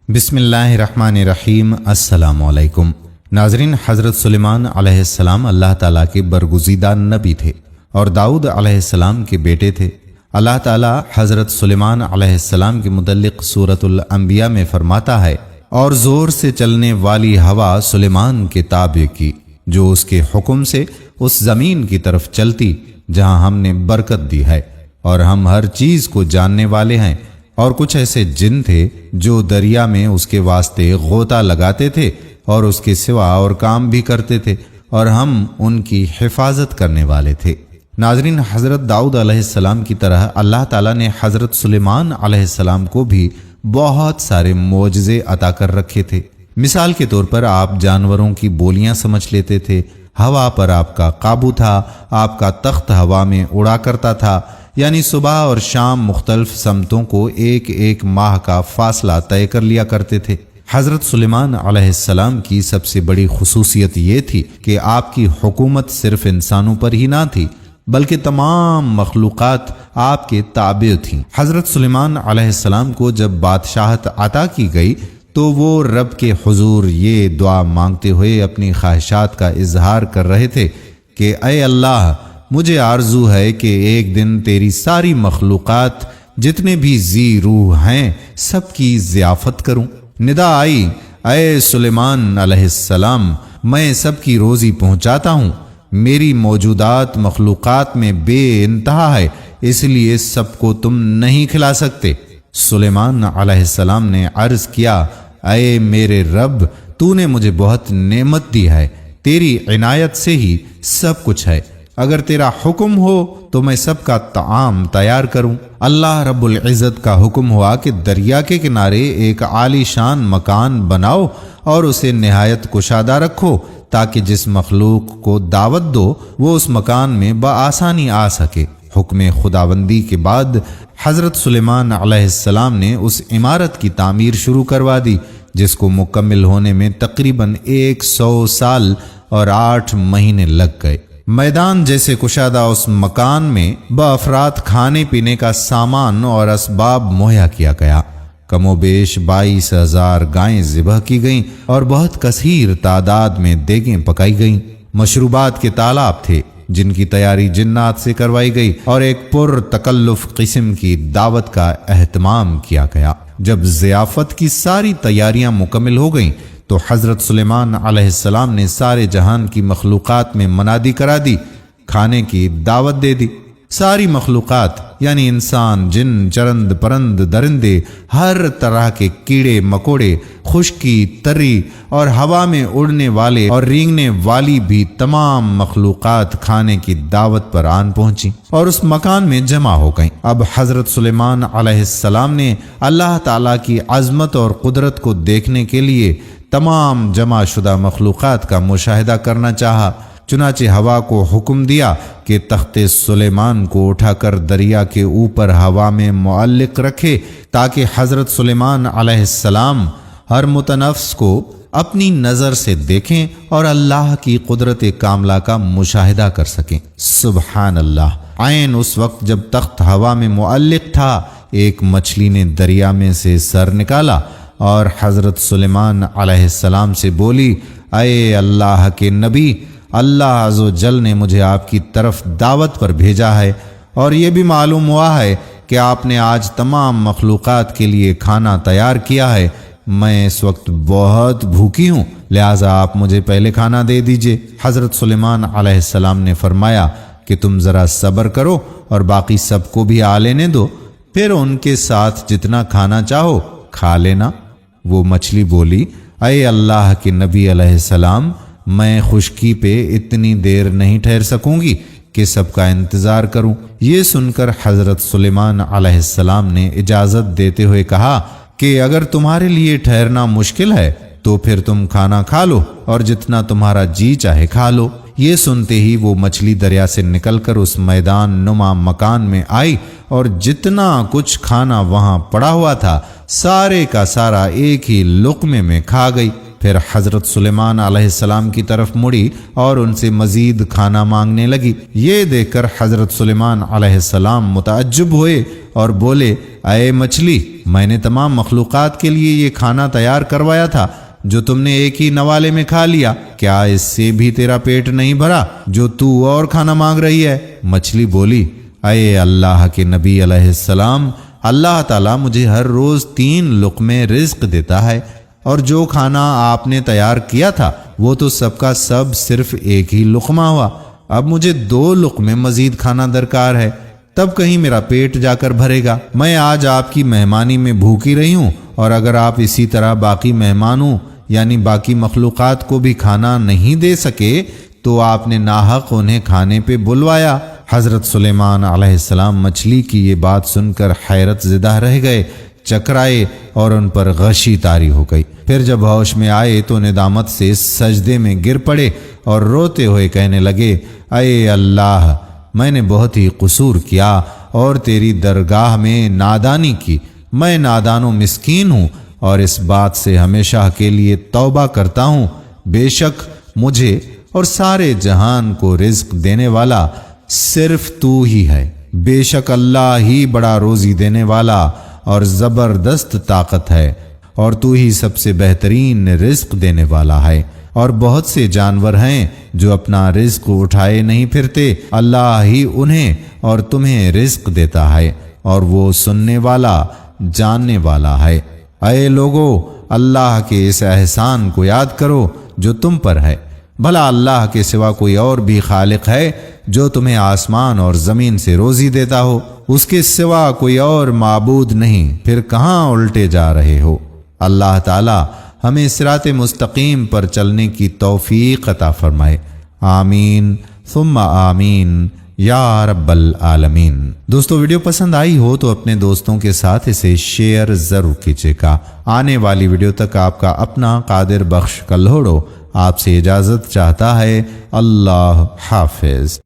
بسم اللہ الرحمن الرحیم۔ السلام علیکم ناظرین، حضرت سلیمان علیہ السلام اللہ تعالیٰ کے برگزیدہ نبی تھے اور داؤد علیہ السلام کے بیٹے تھے۔ اللہ تعالیٰ حضرت سلیمان علیہ السلام کے متعلق سورۃ الانبیاء میں فرماتا ہے، اور زور سے چلنے والی ہوا سلیمان کے تابع کی، جو اس کے حکم سے اس زمین کی طرف چلتی جہاں ہم نے برکت دی ہے، اور ہم ہر چیز کو جاننے والے ہیں۔ اور کچھ ایسے جن تھے جو دریا میں اس کے واسطے غوطہ لگاتے تھے اور اس کے سوا اور کام بھی کرتے تھے، اور ہم ان کی حفاظت کرنے والے تھے۔ ناظرین، حضرت داؤد علیہ السلام کی طرح اللہ تعالیٰ نے حضرت سلیمان علیہ السلام کو بھی بہت سارے معجزے عطا کر رکھے تھے۔ مثال کے طور پر آپ جانوروں کی بولیاں سمجھ لیتے تھے، ہوا پر آپ کا قابو تھا، آپ کا تخت ہوا میں اڑا کرتا تھا، یعنی صبح اور شام مختلف سمتوں کو ایک ایک ماہ کا فاصلہ طے کر لیا کرتے تھے۔ حضرت سلیمان علیہ السلام کی سب سے بڑی خصوصیت یہ تھی کہ آپ کی حکومت صرف انسانوں پر ہی نہ تھی، بلکہ تمام مخلوقات آپ کے تابع تھیں۔ حضرت سلیمان علیہ السلام کو جب بادشاہت عطا کی گئی تو وہ رب کے حضور یہ دعا مانگتے ہوئے اپنی خواہشات کا اظہار کر رہے تھے کہ اے اللہ، مجھے آرزو ہے کہ ایک دن تیری ساری مخلوقات جتنے بھی ذی روح ہیں سب کی ضیافت کروں۔ ندا آئی، اے سلیمان علیہ السلام، میں سب کی روزی پہنچاتا ہوں، میری موجودات مخلوقات میں بے انتہا ہے، اس لیے سب کو تم نہیں کھلا سکتے۔ سلیمان علیہ السلام نے عرض کیا، اے میرے رب، تو نے مجھے بہت نعمت دی ہے، تیری عنایت سے ہی سب کچھ ہے، اگر تیرا حکم ہو تو میں سب کا طعام تیار کروں۔ اللہ رب العزت کا حکم ہوا کہ دریا کے کنارے ایک عالی شان مکان بناؤ اور اسے نہایت کشادہ رکھو، تاکہ جس مخلوق کو دعوت دو وہ اس مکان میں بآسانی آ سکے۔ حکم خداوندی کے بعد حضرت سلیمان علیہ السلام نے اس عمارت کی تعمیر شروع کروا دی، جس کو مکمل ہونے میں تقریباً 100 سال اور 8 مہینے لگ گئے۔ میدان جیسے کشادہ اس مکان میں بافراد کھانے پینے کا سامان اور اسباب مہیا کیا گیا۔ کم و بیش 22,000 گائیں ذبح کی گئیں اور بہت کثیر تعداد میں دیگیں پکائی گئیں۔ مشروبات کے تالاب تھے جن کی تیاری جنات سے کروائی گئی، اور ایک پر تکلف قسم کی دعوت کا اہتمام کیا گیا۔ جب ضیافت کی ساری تیاریاں مکمل ہو گئیں تو حضرت سلیمان علیہ السلام نے سارے جہان کی مخلوقات میں منادی کرا دی، کھانے کی دعوت دے دی۔ ساری مخلوقات یعنی انسان، جن، چرند، پرند، درندے، ہر طرح کے کیڑے مکوڑے، خشکی، تری اور ہوا میں اڑنے والے اور رینگنے والی بھی تمام مخلوقات کھانے کی دعوت پر آن پہنچی اور اس مکان میں جمع ہو گئیں۔ اب حضرت سلیمان علیہ السلام نے اللہ تعالیٰ کی عظمت اور قدرت کو دیکھنے کے لیے تمام جمع شدہ مخلوقات کا مشاہدہ کرنا چاہا، چنانچہ ہوا کو حکم دیا کہ تخت سلیمان کو اٹھا کر دریا کے اوپر ہوا میں معلق رکھے، تاکہ حضرت سلیمان علیہ السلام ہر متنفس کو اپنی نظر سے دیکھیں اور اللہ کی قدرت کاملہ کا مشاہدہ کر سکیں۔ سبحان اللہ! عین اس وقت جب تخت ہوا میں معلق تھا، ایک مچھلی نے دریا میں سے سر نکالا اور حضرت سلیمان علیہ السلام سے بولی، اے اللہ کے نبی، اللہ عز و جل نے مجھے آپ کی طرف دعوت پر بھیجا ہے، اور یہ بھی معلوم ہوا ہے کہ آپ نے آج تمام مخلوقات کے لیے کھانا تیار کیا ہے۔ میں اس وقت بہت بھوکی ہوں، لہٰذا آپ مجھے پہلے کھانا دے دیجئے۔ حضرت سلیمان علیہ السلام نے فرمایا کہ تم ذرا صبر کرو اور باقی سب کو بھی آ لینے دو، پھر ان کے ساتھ جتنا کھانا چاہو کھا لینا۔ وہ مچھلی بولی، اے اللہ کے نبی علیہ السلام، میں خشکی پہ اتنی دیر نہیں ٹھہر سکوں گی کہ سب کا انتظار کروں۔ یہ سن کر حضرت سلیمان علیہ السلام نے اجازت دیتے ہوئے کہا کہ اگر تمہارے لیے ٹھہرنا مشکل ہے تو پھر تم کھانا کھا لو اور جتنا تمہارا جی چاہے کھا لو۔ یہ سنتے ہی وہ مچھلی دریا سے نکل کر اس میدان نما مکان میں آئی اور جتنا کچھ کھانا وہاں پڑا ہوا تھا سارے کا سارا ایک ہی لقمے میں کھا گئی۔ پھر حضرت سلیمان علیہ السلام کی طرف مڑی اور ان سے مزید کھانا مانگنے لگی۔ یہ دیکھ کر حضرت سلیمان علیہ السلام متعجب ہوئے اور بولے اے مچھلی، میں نے تمام مخلوقات کے لیے یہ کھانا تیار کروایا تھا جو تم نے ایک ہی نوالے میں کھا لیا، کیا اس سے بھی تیرا پیٹ نہیں بھرا جو تو اور کھانا مانگ رہی ہے؟ مچھلی بولی اے اللہ کے نبی علیہ السلام، اللہ تعالیٰ مجھے ہر روز 3 لقمے رزق دیتا ہے، اور جو کھانا آپ نے تیار کیا تھا وہ تو سب کا سب صرف ایک ہی لقمہ ہوا، اب مجھے 2 لقمے مزید کھانا درکار ہے، تب کہیں میرا پیٹ جا کر بھرے گا۔ میں آج آپ کی مہمانی میں بھوکی رہی ہوں، اور اگر آپ اسی طرح باقی مہمانوں یعنی باقی مخلوقات کو بھی کھانا نہیں دے سکے تو آپ نے ناحق انہیں کھانے پہ بلوایا۔ حضرت سلیمان علیہ السلام مچھلی کی یہ بات سن کر حیرت زدہ رہ گئے، چکرائے اور ان پر غشی طاری ہو گئی۔ پھر جب ہوش میں آئے تو ندامت سے سجدے میں گر پڑے اور روتے ہوئے کہنے لگے اے اللہ، میں نے بہت ہی قصور کیا اور تیری درگاہ میں نادانی کی، میں نادان و مسکین ہوں اور اس بات سے ہمیشہ کے لیے توبہ کرتا ہوں، بے شک مجھے اور سارے جہان کو رزق دینے والا صرف تو ہی ہے، بے شک اللہ ہی بڑا روزی دینے والا اور زبردست طاقت ہے، اور تو ہی سب سے بہترین رزق دینے والا ہے۔ اور بہت سے جانور ہیں جو اپنا رزق اٹھائے نہیں پھرتے، اللہ ہی انہیں اور تمہیں رزق دیتا ہے، اور وہ سننے والا جاننے والا ہے۔ اے لوگو، اللہ کے اس احسان کو یاد کرو جو تم پر ہے، بھلا اللہ کے سوا کوئی اور بھی خالق ہے جو تمہیں آسمان اور زمین سے روزی دیتا ہو؟ اس کے سوا کوئی اور معبود نہیں، پھر کہاں الٹے جا رہے ہو؟ اللہ تعالی ہمیں صراط مستقیم پر چلنے کی توفیق عطا فرمائے، آمین ثم آمین یا رب العالمین۔ دوستو، ویڈیو پسند آئی ہو تو اپنے دوستوں کے ساتھ اسے شیئر ضرور کیجیے گا۔ آنے والی ویڈیو تک آپ کا اپنا قادر بخش کلہوڑو آپ سے اجازت چاہتا ہے۔ اللہ حافظ۔